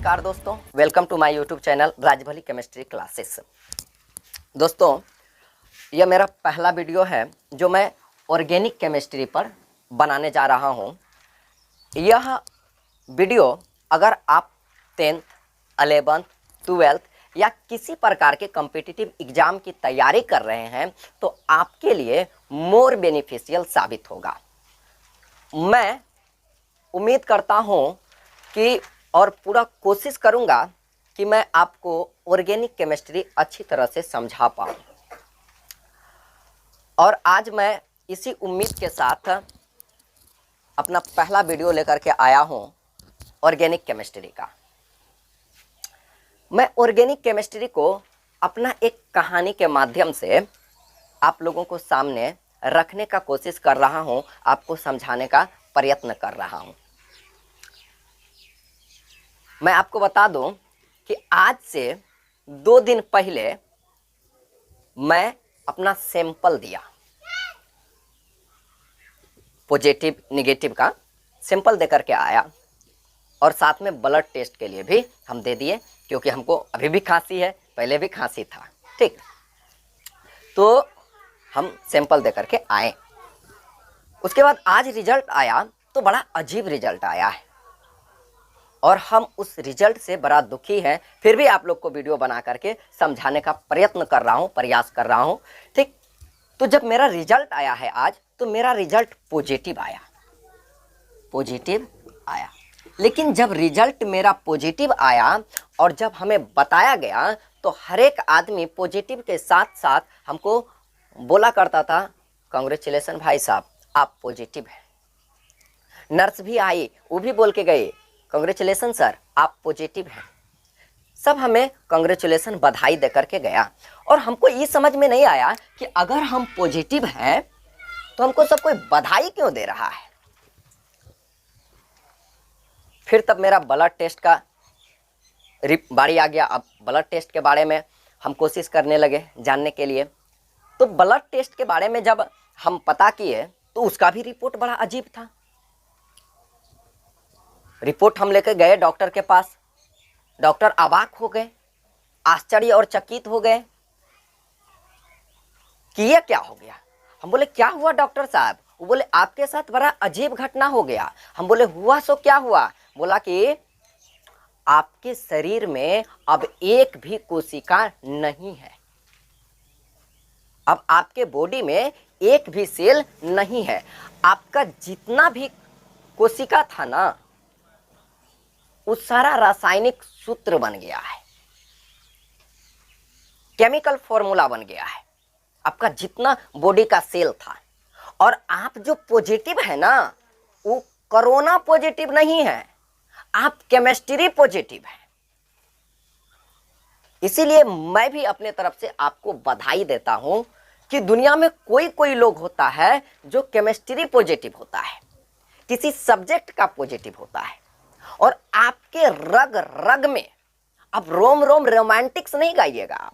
नमस्कार दोस्तों, welcome to my YouTube channel Rajbhali chemistry classes. दोस्तों, यह मेरा पहला वीडियो है जो मैं ऑर्गेनिक केमिस्ट्री पर बनाने जा रहा हूं। यह वीडियो अगर आप 10th, 11th, 12th या किसी प्रकार के कॉम्पिटिटिव एग्ज़ाम की तैयारी कर रहे हैं तो आपके लिए मोर बेनिफिशियल साबित होगा। मैं उम्मीद करता हूं कि और पूरा कोशिश करूंगा कि मैं आपको ऑर्गेनिक केमिस्ट्री अच्छी तरह से समझा पाऊँ। और आज मैं इसी उम्मीद के साथ अपना पहला वीडियो लेकर के आया हूं ऑर्गेनिक केमिस्ट्री का। मैं ऑर्गेनिक केमिस्ट्री को अपना एक कहानी के माध्यम से आप लोगों को सामने रखने का कोशिश कर रहा हूं, आपको समझाने का प्रयत्न कर रहा हूं। मैं आपको बता दूं कि आज से 2 दिन पहले मैं अपना सैंपल दिया, पॉजिटिव निगेटिव का सैंपल देकर के आया और साथ में ब्लड टेस्ट के लिए भी हम दे दिए, क्योंकि हमको अभी भी खांसी है, पहले भी खांसी था। ठीक, तो हम सैंपल देकर के आए। उसके बाद आज रिजल्ट आया तो बड़ा अजीब रिजल्ट आया है और हम उस रिजल्ट से बड़ा दुखी हैं। फिर भी आप लोग को वीडियो बना करके समझाने का प्रयत्न कर रहा हूं, प्रयास कर रहा हूं। ठीक, तो जब मेरा रिजल्ट आया है आज, तो मेरा रिजल्ट पॉजिटिव आया, पॉजिटिव आया। लेकिन जब रिजल्ट मेरा पॉजिटिव आया और जब हमें बताया गया तो हर एक आदमी पॉजिटिव के साथ साथ हमको बोला करता था, कांग्रेचुलेसन भाई साहब, आप पॉजिटिव हैं। नर्स भी आई, वो भी बोल के गए, कांग्रेचुलेसन सर, आप पॉजिटिव हैं। सब हमें कांग्रेचुलेसन, बधाई दे करके गया। और हमको ये समझ में नहीं आया कि अगर हम पॉजिटिव हैं तो हमको सब कोई बधाई क्यों दे रहा है। फिर तब मेरा ब्लड टेस्ट का बारी आ गया। अब ब्लड टेस्ट के बारे में हम कोशिश करने लगे जानने के लिए। तो ब्लड टेस्ट के बारे में जब हम पता किए तो उसका भी रिपोर्ट बड़ा अजीब था। रिपोर्ट हम लेकर गए डॉक्टर के पास। डॉक्टर अवाक हो गए, आश्चर्य और चकित हो गए कि ये क्या हो गया। हम बोले क्या हुआ डॉक्टर साहब? वो बोले आपके साथ बड़ा अजीब घटना हो गया। हम बोले हुआ सो क्या हुआ? बोला कि आपके शरीर में अब एक भी कोशिका नहीं है, अब आपके बॉडी में एक भी सेल नहीं है। आपका जितना भी कोशिका था ना, वो सारा रासायनिक सूत्र बन गया है, केमिकल फॉर्मूला बन गया है, आपका जितना बॉडी का सेल था। और आप जो पॉजिटिव है ना, वो कोरोना पॉजिटिव नहीं है, आप केमिस्ट्री पॉजिटिव है। इसीलिए मैं भी अपने तरफ से आपको बधाई देता हूं कि दुनिया में कोई कोई लोग होता है जो केमिस्ट्री पॉजिटिव होता है, किसी सब्जेक्ट का पॉजिटिव होता है। और आपके रग रग में, अब रोम रोम रोमांटिक्स नहीं गाइएगा,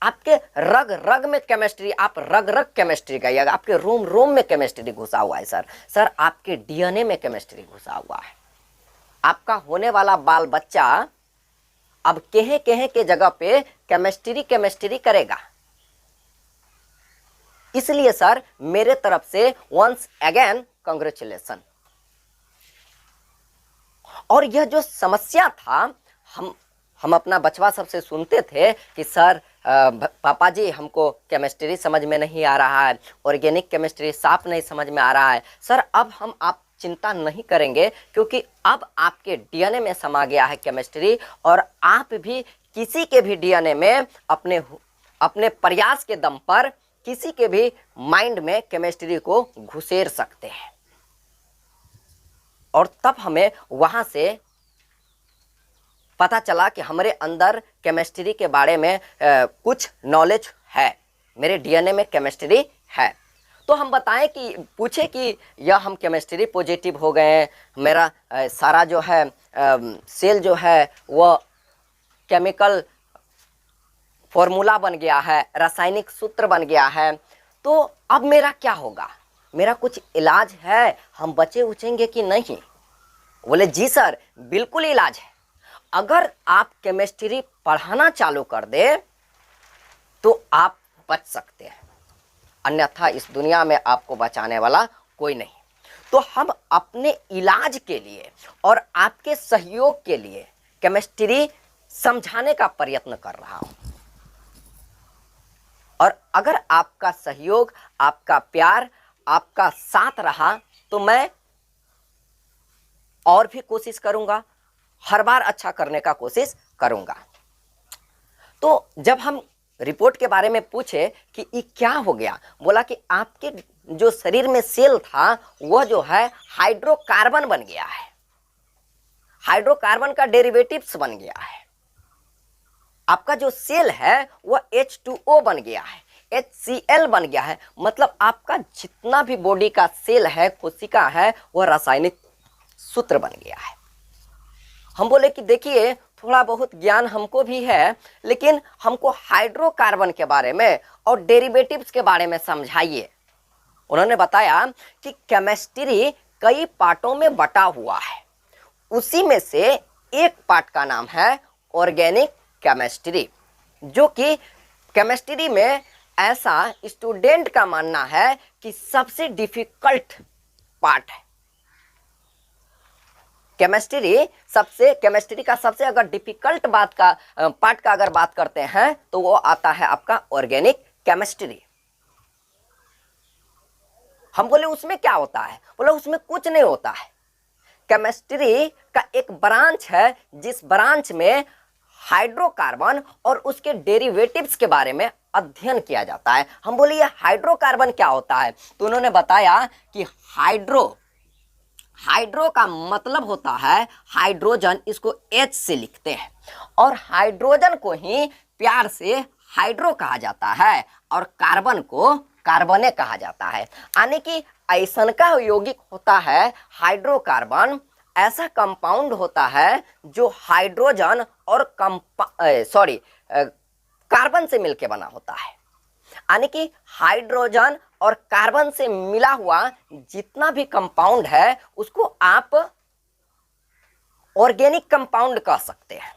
आपके रग रग में केमिस्ट्री, आप रग रग केमिस्ट्री गाइएगा। आपके रोम रोम में केमिस्ट्री घुसा हुआ है सर आपके डीएनए में केमिस्ट्री घुसा हुआ है। आपका होने वाला बाल बच्चा अब कहीं कहीं के जगह पे केमिस्ट्री करेगा। इसलिए सर मेरे तरफ से वंस अगेन कांग्रेचुलेसन। और यह जो समस्या था, हम अपना बचवा सबसे सुनते थे कि सर पापा जी, हमको केमिस्ट्री समझ में नहीं आ रहा है, ऑर्गेनिक केमिस्ट्री साफ नहीं समझ में आ रहा है। सर अब हम आप चिंता नहीं करेंगे, क्योंकि अब आपके डीएनए में समा गया है केमिस्ट्री, और आप भी किसी के भी डीएनए में अपने प्रयास के दम पर किसी के भी माइंड में केमिस्ट्री को घुसेर सकते हैं। और तब हमें वहां से पता चला कि हमारे अंदर केमिस्ट्री के बारे में कुछ नॉलेज है, मेरे डीएनए में केमिस्ट्री है। तो हम बताएं कि पूछे कि यह हम केमिस्ट्री पॉजिटिव हो गए हैं, मेरा सारा जो है सेल जो है वह केमिकल फॉर्मूला बन गया है, रासायनिक सूत्र बन गया है, तो अब मेरा क्या होगा? मेरा कुछ इलाज है, हम बचे उचेंगे कि नहीं? बोले जी सर, बिल्कुल इलाज है। अगर आप केमिस्ट्री पढ़ाना चालू कर दे तो आप बच सकते हैं, अन्यथा इस दुनिया में आपको बचाने वाला कोई नहीं। तो हम अपने इलाज के लिए और आपके सहयोग के लिए केमिस्ट्री समझाने का प्रयत्न कर रहा हूं, और अगर आपका सहयोग, आपका प्यार, आपका साथ रहा तो मैं और भी कोशिश करूंगा, हर बार अच्छा करने का कोशिश करूंगा। तो जब हम रिपोर्ट के बारे में पूछे कि ये क्या हो गया, बोला कि आपके जो शरीर में सेल था वह जो है हाइड्रोकार्बन बन गया है, हाइड्रोकार्बन का डेरिवेटिव्स बन गया है। आपका जो सेल है वह H2O बन गया है, HCl बन गया है। मतलब आपका जितना भी बॉडी का सेल है, कोशिका है, वह रासायनिक सूत्र बन गया है। हम बोले कि देखिए थोड़ा बहुत ज्ञान हमको भी है, लेकिन हमको हाइड्रोकार्बन के बारे में और डेरिवेटिव्स के बारे में समझाइए। उन्होंने बताया कि केमिस्ट्री कई पार्टों में बटा हुआ है, उसी में से एक पार्ट का नाम है ऑर्गेनिक केमिस्ट्री, जो कि केमिस्ट्री में ऐसा स्टूडेंट का मानना है कि सबसे डिफिकल्ट पार्ट है। केमिस्ट्री का सबसे अगर डिफिकल्ट पार्ट का अगर बात करते हैं तो वो आता है आपका ऑर्गेनिक केमिस्ट्री। हम बोले उसमें क्या होता है, बोले उसमें कुछ नहीं होता है। केमिस्ट्री का एक ब्रांच है जिस ब्रांच में हाइड्रोकार्बन और उसके डेरिवेटिव्स के बारे में अध्ययन किया जाता है। हम बोले ये हाइड्रोकार्बन क्या होता है, तो उन्होंने बताया कि हाइड्रो का मतलब होता है हाइड्रोजन, इसको H से लिखते हैं, और हाइड्रोजन को ही प्यार से हाइड्रो कहा जाता है और कार्बन को कार्बने कहा जाता है। यानी कि ऐसन का यौगिक होता है हाइड्रोकार्बन, ऐसा कंपाउंड होता है जो हाइड्रोजन और कार्बन से मिलकर बना होता है। यानी कि हाइड्रोजन और कार्बन से मिला हुआ जितना भी कंपाउंड है उसको आप ऑर्गेनिक कंपाउंड कह सकते हैं,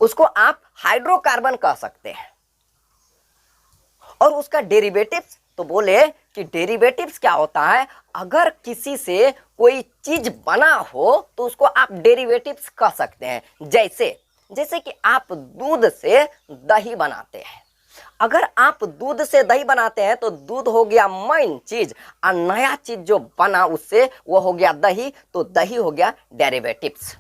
उसको आप हाइड्रोकार्बन कह सकते हैं। और उसका डेरिवेटिव्स, तो बोले कि डेरिवेटिव्स क्या होता है, अगर किसी से कोई चीज बना हो तो उसको आप डेरिवेटिव्स कह सकते हैं। जैसे कि आप दूध से दही बनाते हैं, अगर आप दूध से दही बनाते हैं तो दूध हो गया मेन चीज, और नया चीज जो बना उससे वो हो गया दही, तो दही हो गया डेरिवेटिव्स।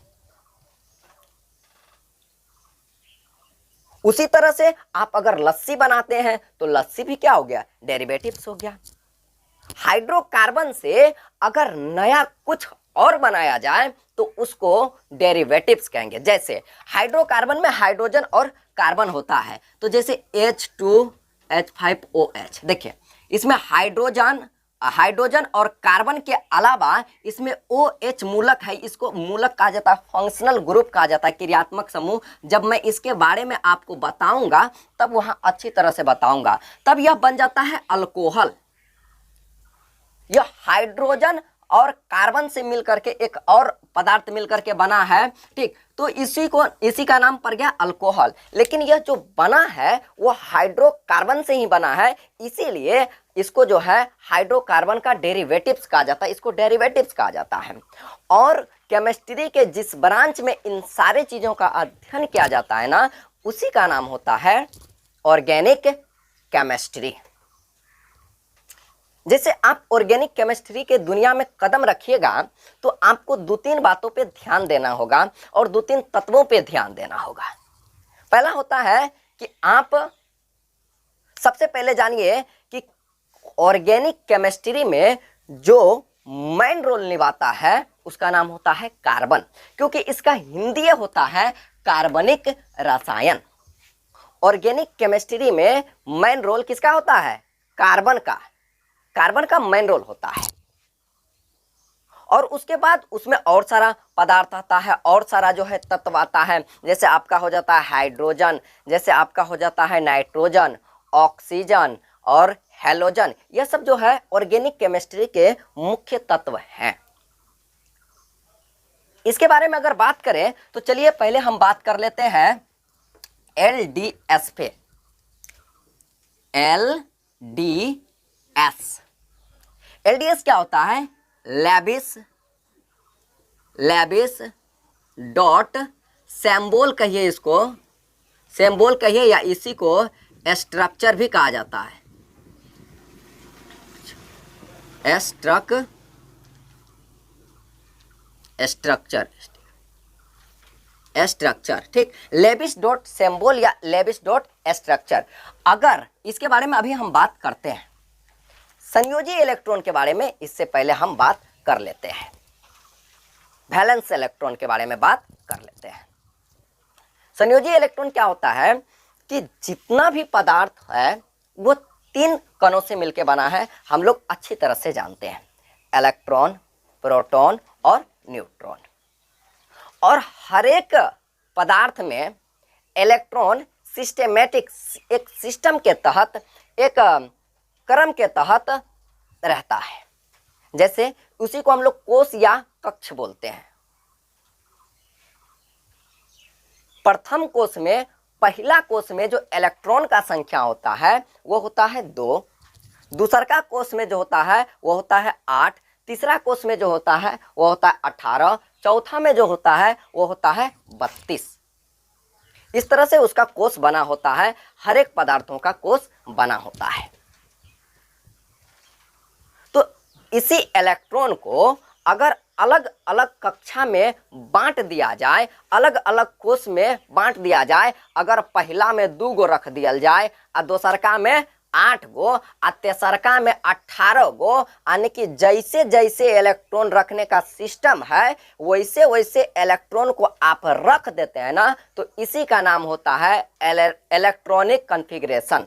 उसी तरह से आप अगर लस्सी बनाते हैं तो लस्सी भी क्या हो गया, डेरिवेटिव्स हो गया। हाइड्रोकार्बन से अगर नया कुछ और बनाया जाए तो उसको डेरिवेटिव्स कहेंगे। जैसे हाइड्रोकार्बन में हाइड्रोजन और कार्बन होता है, तो जैसे H2H5OH, देखिए इसमें हाइड्रोजन और कार्बन के अलावा इसमें OH मूलक है, इसको मूलक कहा जाता है, फंक्शनल ग्रुप कहा जाता है, क्रियात्मक समूह। जब मैं इसके बारे में आपको बताऊंगा तब वहां अच्छी तरह से बताऊंगा, तब यह बन जाता है अल्कोहल। यह हाइड्रोजन और कार्बन से मिलकर के एक और पदार्थ मिलकर के बना है, ठीक, तो इसी का नाम पड़ गया अल्कोहल। लेकिन यह जो बना है वो हाइड्रोकार्बन से ही बना है, इसीलिए इसको जो है हाइड्रोकार्बन का डेरिवेटिव्स कहा जाता है, इसको डेरिवेटिव्स कहा जाता है। और केमिस्ट्री के जिस ब्रांच में इन सारे चीजों का अध्ययन किया जाता है ना, उसी का नाम होता है ऑर्गेनिक केमिस्ट्री। जैसे आप ऑर्गेनिक केमिस्ट्री के दुनिया में कदम रखिएगा तो आपको 2-3 बातों पे ध्यान देना होगा और 2-3 तत्वों पे ध्यान देना होगा। पहला होता है कि आप सबसे पहले जानिए कि ऑर्गेनिक केमिस्ट्री में जो मेन रोल निभाता है उसका नाम होता है कार्बन, क्योंकि इसका हिंदी होता है कार्बनिक रसायन। ऑर्गेनिक केमिस्ट्री में मेन रोल किसका होता है, कार्बन का मेन रोल होता है। और उसके बाद उसमें और सारा पदार्थ आता है, और सारा जो है तत्व आता है। जैसे आपका हो जाता है हाइड्रोजन, जैसे आपका हो जाता है नाइट्रोजन, ऑक्सीजन और हेलोजन। यह सब जो है ऑर्गेनिक केमिस्ट्री के मुख्य तत्व हैं। इसके बारे में अगर बात करें तो चलिए पहले हम बात कर लेते हैं LDS पे। LDS क्या होता है? लैबिस डॉट सिंबल कहिए, इसको सिंबल कहिए या इसी को स्ट्रक्चर भी कहा जाता है। स्ट्रक्चर, ठीक। लेबिस डॉट सिंबल या लेबिस डॉट स्ट्रक्चर। अगर इसके बारे में अभी हम बात करते हैं, संयोजी इलेक्ट्रॉन के बारे में इससे पहले हम बात कर लेते हैं, वैलेंस इलेक्ट्रॉन के बारे में बात कर लेते हैं। संयोजी इलेक्ट्रॉन क्या होता है कि जितना भी पदार्थ है वो 3 कणों से मिलकर बना है, हम लोग अच्छी तरह से जानते हैं, इलेक्ट्रॉन, प्रोटॉन और न्यूट्रॉन। और हर एक पदार्थ में इलेक्ट्रॉन सिस्टेमेटिक, एक सिस्टम के तहत, एक क्रम के तहत रहता है। जैसे उसी को हम लोग कोश या कक्ष बोलते हैं। प्रथम कोश में, पहला कोश में जो इलेक्ट्रॉन का संख्या होता है वो होता है 2, दूसरा कोश में जो होता है वो होता है 8, तीसरा कोश में जो होता है वो होता है 18, चौथा में जो होता है वो होता है 32। इस तरह से उसका कोश बना होता है, हर एक पदार्थों का कोश बना होता है। तो इसी इलेक्ट्रॉन को अगर अलग अलग कक्षा में बांट दिया जाए, अलग अलग कोश में बांट दिया जाए, अगर पहला में 2 गो रख दिया जाए और दूसरका में 8 गो और तेसरका में 18 गो, यानी कि जैसे जैसे इलेक्ट्रॉन रखने का सिस्टम है वैसे वैसे इलेक्ट्रॉन को आप रख देते हैं ना, तो इसी का नाम होता है इलेक्ट्रॉनिक कॉन्फ़िगरेशन,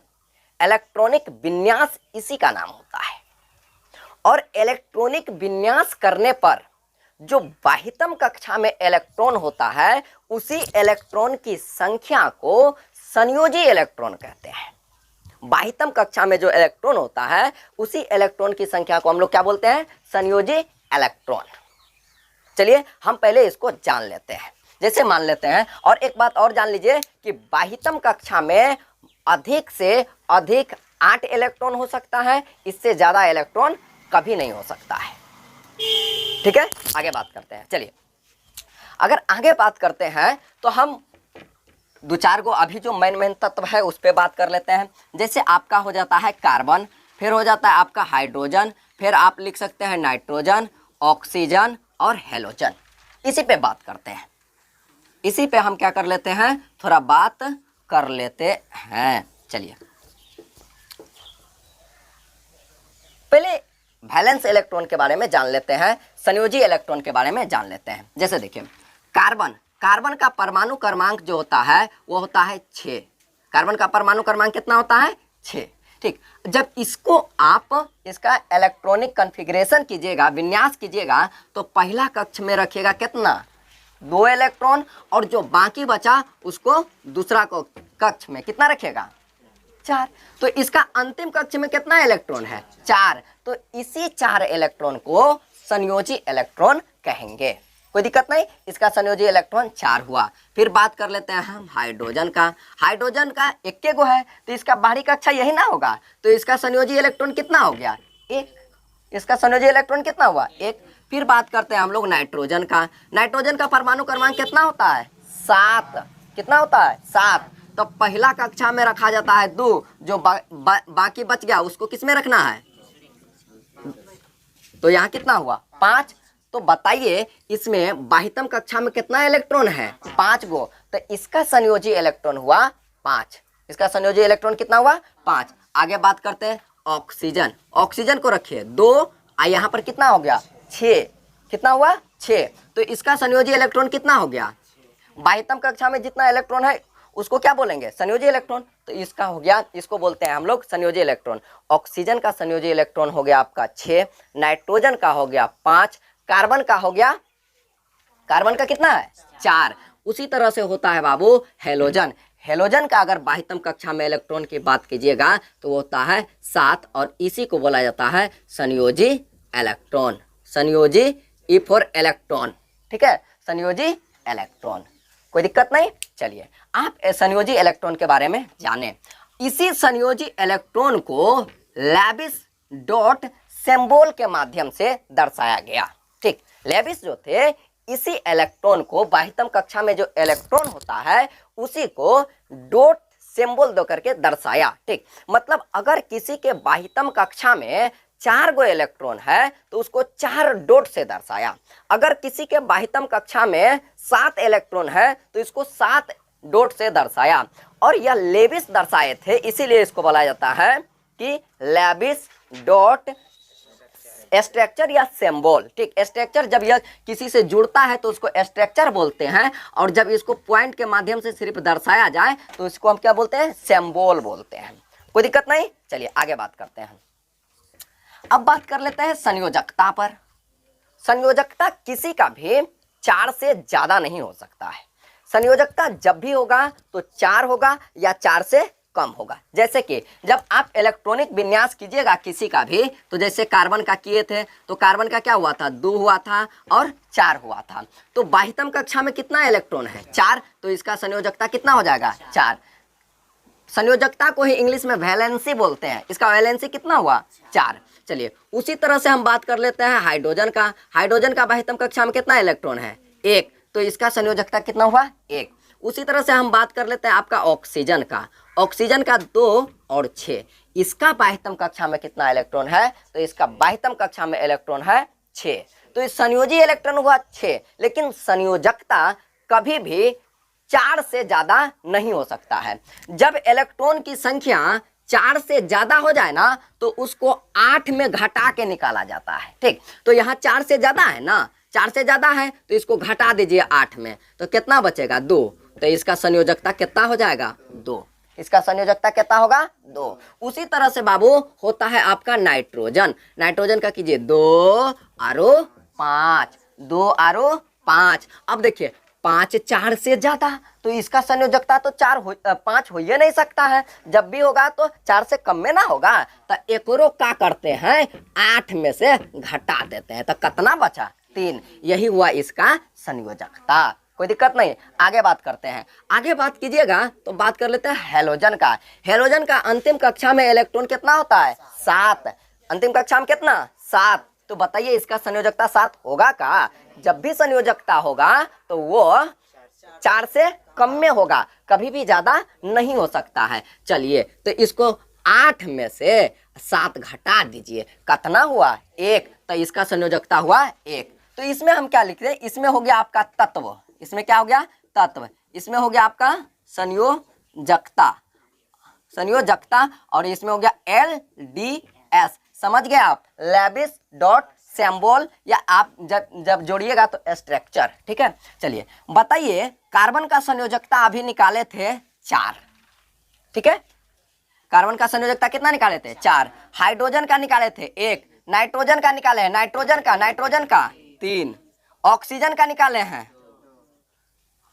इलेक्ट्रॉनिक विन्यास, इसी का नाम होता है। और इलेक्ट्रॉनिक विन्यास करने पर जो बाह्यतम कक्षा में इलेक्ट्रॉन होता है उसी इलेक्ट्रॉन की संख्या को संयोजी इलेक्ट्रॉन कहते हैं। बाह्यतम कक्षा में जो इलेक्ट्रॉन होता है उसी इलेक्ट्रॉन की संख्या को हम लोग क्या बोलते हैं? संयोजी इलेक्ट्रॉन। चलिए हम पहले इसको जान लेते हैं। जैसे मान लेते हैं, और एक बात और जान लीजिए कि बाह्यतम कक्षा में अधिक से अधिक 8 इलेक्ट्रॉन हो सकता है, इससे ज़्यादा इलेक्ट्रॉन कभी नहीं हो सकता है। ठीक है, आगे बात करते हैं। चलिए अगर आगे बात करते हैं तो हम 2-4 गो अभी जो मेन तत्व है उस पर बात कर लेते हैं। जैसे आपका हो जाता है कार्बन, फिर हो जाता है आपका हाइड्रोजन, फिर आप लिख सकते हैं नाइट्रोजन, ऑक्सीजन और हेलोजन। इसी पे बात करते हैं, इसी पे हम क्या कर लेते हैं, थोड़ा बात कर लेते हैं। चलिए पहले वैलेंस इलेक्ट्रॉन के बारे में जान लेते हैं, संयोजी इलेक्ट्रॉन के बारे में जान लेते हैं। जैसे देखिए कार्बन का परमाणु क्रमांक जो होता है वो होता है 6। कार्बन का परमाणु क्रमांक कितना होता है? 6। ठीक, जब इसको आप इसका इलेक्ट्रॉनिक कॉन्फ़िगरेशन कीजिएगा, विन्यास कीजिएगा, तो पहला कक्ष में रखिएगा कितना? 2 इलेक्ट्रॉन, और जो बाकी बचा उसको दूसरा को कक्ष में कितना रखिएगा? 4। तो इसका अंतिम कक्ष में कितना इलेक्ट्रॉन है? 4। तो इसी 4 इलेक्ट्रॉन को संयोजी इलेक्ट्रॉन कहेंगे। कोई दिक्कत नहीं, इसका संयोजी इलेक्ट्रॉन 4 हुआ। फिर बात कर लेते हैं हम हाइड्रोजन का। हाइड्रोजन का 1 गो है तो इसका बाहरी कक्षा यही ना होगा, तो इसका संयोजी इलेक्ट्रॉन कितना हो गया? 1। इसका संयोजी इलेक्ट्रॉन कितना हुआ? 1। फिर बात करते हैं हम लोग नाइट्रोजन का। नाइट्रोजन का परमाणु क्रमांक कितना होता है? 7। कितना होता है? 7। तो पहला कक्षा में रखा जाता है 2, जो बाकी बच गया उसको किस में रखना है? तो यहाँ कितना हुआ? 5। तो बताइए इसमें बाह्यतम कक्षा में कितना इलेक्ट्रॉन है? 5 गो। तो इसका संयोजी इलेक्ट्रॉन हुआ 5। इसका संयोजी इलेक्ट्रॉन कितना हुआ? 5। आगे बात करते हैं ऑक्सीजन। ऑक्सीजन को रखिए 2, यहाँ पर कितना हो गया? 6। कितना हुआ? 6। तो इसका संयोजी इलेक्ट्रॉन कितना हो गया? बाह्यतम कक्षा में जितना इलेक्ट्रॉन है उसको क्या बोलेंगे? संयोजी इलेक्ट्रॉन। तो इसका हो गया, इसको बोलते हैं हम लोग संयोजी इलेक्ट्रॉन। ऑक्सीजन का संयोजी इलेक्ट्रॉन हो गया आपका 6, नाइट्रोजन का हो गया 5, कार्बन का हो गया, कार्बन का कितना है? 4। उसी तरह से होता है बाबू हेलोजन। हेलोजन का अगर बाह्यतम कक्षा में इलेक्ट्रॉन की बात कीजिएगा तो वो होता है 7, और इसी को बोला जाता है संयोजी इलेक्ट्रॉन। संयोजी, ई फॉर इलेक्ट्रॉन। ठीक है, संयोजी इलेक्ट्रॉन। कोई दिक्कत नहीं। चलिए आप संयोजी इलेक्ट्रॉन के बारे में जाने। इसी संयोजी इलेक्ट्रॉन को लेविस डॉट सिंबल के माध्यम से दर्शाया गया। ठीक, लेविस जो थे इसी इलेक्ट्रॉन को, बाह्यतम कक्षा में जो इलेक्ट्रॉन होता है उसी को डॉट सिंबल दो करके दर्शाया। ठीक, मतलब अगर किसी के बाह्यतम कक्षा में 4 गो इलेक्ट्रॉन है तो उसको 4 डॉट से दर्शाया। अगर किसी के बाह्यतम कक्षा में 7 इलेक्ट्रॉन है तो इसको 7 डॉट से दर्शाया। और यह लेविस दर्शाए थे, इसीलिए इसको बोला जाता है कि लेविस डॉट स्ट्रक्चर या सिंबल। ठीक, स्ट्रक्चर जब यह किसी से जुड़ता है तो उसको स्ट्रक्चर बोलते हैं, और जब इसको पॉइंट के माध्यम से सिर्फ दर्शाया जाए तो इसको हम क्या बोलते हैं, सिंबल बोलते हैं। कोई दिक्कत नहीं। चलिए आगे बात करते हैं। अब बात कर लेते हैं संयोजकता पर। संयोजकता किसी का भी 4 से ज्यादा नहीं हो सकता है। संयोजकता जब भी होगा तो 4 होगा या 4 से कम होगा। जैसे कि जब आप इलेक्ट्रॉनिक विन्यास कीजिएगा किसी का भी, तो जैसे कार्बन का किए थे तो कार्बन का क्या हुआ था, 2 हुआ था और 4 हुआ था। तो बाह्यतम कक्षा में कितना इलेक्ट्रॉन है, 4, तो इसका संयोजकता कितना हो जाएगा, 4। संयोजकता को ही इंग्लिश में वैलेंसी बोलते हैं, इसका वैलेंसी कितना हुआ, 4। चलिए उसी तरह से हम बात कर लेते हैं हाइड्रोजन का। हाइड्रोजन का बाह्यतम कक्षा में कितना इलेक्ट्रॉन है, 1, तो इसका संयोजकता कितना हुआ, 1। उसी तरह से हम बात कर लेते हैं आपका ऑक्सीजन का। ऑक्सीजन का 2 और 6, इसका बाह्यतम कक्षा में कितना इलेक्ट्रॉन है, तो इसका बाह्यतम कक्षा में इलेक्ट्रॉन है 6। तो इस संयोजी इलेक्ट्रॉन हुआ 6, लेकिन संयोजकता कभी भी 4 से ज्यादा नहीं हो सकता है। जब इलेक्ट्रॉन की संख्या 4 से ज्यादा हो जाए ना तो उसको 8 में घटा के निकाला जाता है। ठीक, तो यहाँ 4 से ज्यादा है ना, 4 से ज्यादा है तो इसको घटा दीजिए 8 में, तो कितना बचेगा, 2। तो इसका संयोजकता कितना हो जाएगा, 2। इसका संयोजकता कितना होगा, 2। उसी तरह से बाबू होता है आपका नाइट्रोजन। नाइट्रोजन का कीजिए 2 और 5, 2 और 5। अब देखिए 5 4 से ज्यादा, तो इसका संयोजकता तो 5 हो ही नहीं सकता है। जब भी होगा तो 4 से कम में ना होगा, तो एकरो क्या करते हैं, 8 में से घटा देते हैं, तो कितना बचा, 3। यही हुआ इसका संयोजकता। कोई दिक्कत नहीं। आगे बात करते हैं। आगे बात कीजिएगा तो बात कर लेते हैं हेलोजन का। हेलोजन का अंतिम कक्षा में इलेक्ट्रॉन कितना होता है, 7। अंतिम कक्षा में कितना, 7। तो बताइए इसका संयोजकता 7 होगा का। जब भी संयोजकता होगा तो वो 4 से कम में होगा, कभी भी ज्यादा नहीं हो सकता है। चलिए तो इसको 8 में से 7 घटा दीजिए, कितना हुआ, 1। तो इसका संयोजकता हुआ 1। तो इसमें हम क्या लिख रहे हैं, इसमें हो गया आपका तत्व, इसमें क्या हो गया, तत्व। इसमें हो गया आपका संयोजकता, संयोजकता, और इसमें हो गया LDS। समझ गए आप, लेविस डॉट सिंबल, या आप जब जोड़िएगा तो स्ट्रक्चर। ठीक है, चलिए बताइए कार्बन का संयोजकता अभी निकाले थे 4। ठीक है, कार्बन का संयोजकता कितना निकाले थे, 4। हाइड्रोजन का निकाले थे 1, नाइट्रोजन का निकाले हैं, नाइट्रोजन का 3, ऑक्सीजन का निकाले हैं,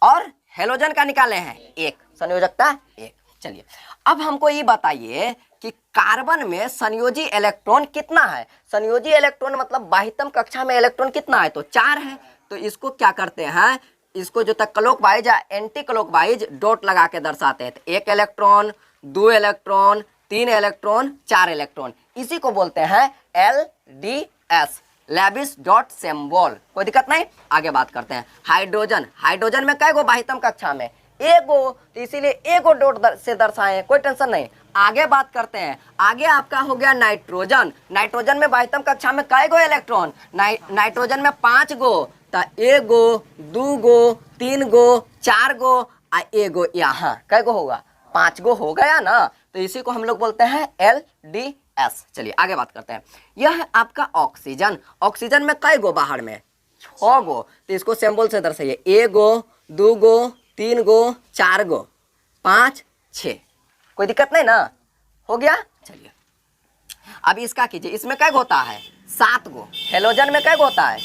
और हेलोजन का निकाले हैं 1। संयोजकता 1। चलिए अब हमको ये बताइए कि कार्बन में संयोजी इलेक्ट्रॉन कितना है। संयोजी इलेक्ट्रॉन मतलब बाह्यतम कक्षा में इलेक्ट्रॉन कितना है, तो 4 है। तो इसको क्या करते हैं, इसको जो तक क्लॉकवाइज या एंटी क्लॉकवाइज डॉट लगा के दर्शाते हैं। तो 1 इलेक्ट्रॉन, 2 इलेक्ट्रॉन, 3 इलेक्ट्रॉन, 4 इलेक्ट्रॉन, इसी को बोलते हैं LDS, लेविस डॉट सिंबल। कोई दिक्कत नहीं। आगे बात करते हैं हाइड्रोजन। हाइड्रोजन में कै गो बाह्यतम कक्षा में, 1 गो, तो इसीलिए 1 गो डॉट से दर्शाए, कोई टेंशन नहीं। आगे बात करते हैं, आगे आपका हो गया नाइट्रोजन। नाइट्रोजन में बाह्यतम कक्षा में कै गो इलेक्ट्रॉन, नाइट्रोजन में 5 गो, तो 1 गो, 2 गो, 3 गो, 4 गो, 1 गो, यहाँ कै गो होगा, 5 गो हो गया ना। तो इसी को हम लोग बोलते हैं LDS। चलिए आगे बात करते हैं। यह है आपका ऑक्सीजन। ऑक्सीजन में कै गो, बाहर में 6 गो, तो इसको सिंबल से दर्शाइए, 1 गो, 2 गो, 3 गो, 4 गो, 5, 6। कोई दिक्कत नहीं ना, हो गया। चलिए अब इसका कीजिए, इसमें कै गो होता है, 7 गो। हेलोजन में कै गो होता है,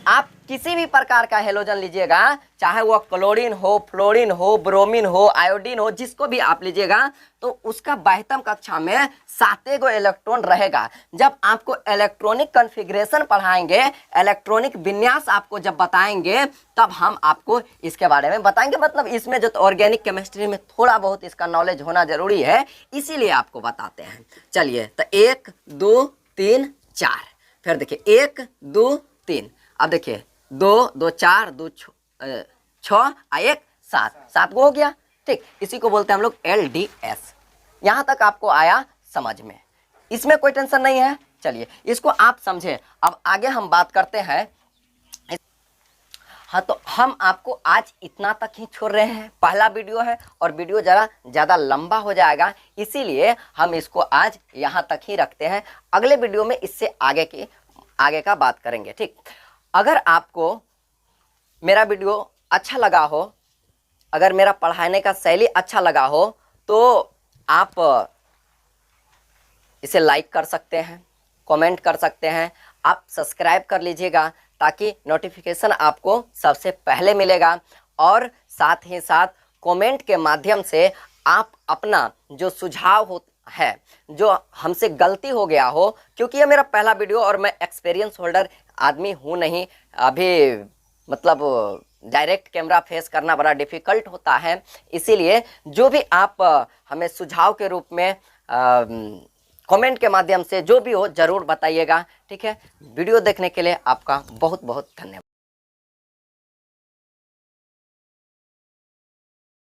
आप किसी भी प्रकार का हेलोजन लीजिएगा, चाहे वो क्लोरीन हो, फ्लोरीन हो, ब्रोमीन हो, आयोडीन हो, जिसको भी आप लीजिएगा, तो उसका बाह्यतम कक्षा में 7 गो इलेक्ट्रॉन रहेगा। जब आपको इलेक्ट्रॉनिक कॉन्फ़िगरेशन पढ़ाएंगे, इलेक्ट्रॉनिक विन्यास आपको जब बताएंगे, तब हम आपको इसके बारे में बताएंगे। मतलब इसमें जो ऑर्गेनिक केमिस्ट्री में थोड़ा बहुत इसका नॉलेज होना जरूरी है, इसीलिए आपको बताते हैं। चलिए, तो 1 2 3 4, फिर देखिए 1 2 3, अब देखिए 2 2 4 2 6 1 7, 7 गो हो गया। ठीक, इसी को बोलते हैं हम लोग LDS। यहाँ तक आपको आया समझ में, इसमें कोई टेंशन नहीं है। चलिए, इसको आप समझे। अब आगे हम बात करते हैं। हाँ, तो हम आपको आज इतना तक ही छोड़ रहे हैं, पहला वीडियो है और वीडियो ज़रा ज़्यादा लंबा हो जाएगा, इसीलिए हम इसको आज यहाँ तक ही रखते हैं। अगले वीडियो में इससे आगे का बात करेंगे। ठीक, अगर आपको मेरा वीडियो अच्छा लगा हो, अगर मेरा पढ़ाने का शैली अच्छा लगा हो, तो आप इसे लाइक कर सकते हैं, कमेंट कर सकते हैं, आप सब्सक्राइब कर लीजिएगा ताकि नोटिफिकेशन आपको सबसे पहले मिलेगा। और साथ ही साथ कमेंट के माध्यम से आप अपना जो सुझाव है, जो हमसे गलती हो गया हो, क्योंकि ये मेरा पहला वीडियो और मैं एक्सपीरियंस होल्डर आदमी हूँ नहीं, अभी मतलब डायरेक्ट कैमरा फेस करना बड़ा डिफ़िकल्ट होता है, इसीलिए जो भी आप हमें सुझाव के रूप में कमेंट के माध्यम से जो भी हो ज़रूर बताइएगा। ठीक है, वीडियो देखने के लिए आपका बहुत बहुत धन्यवाद।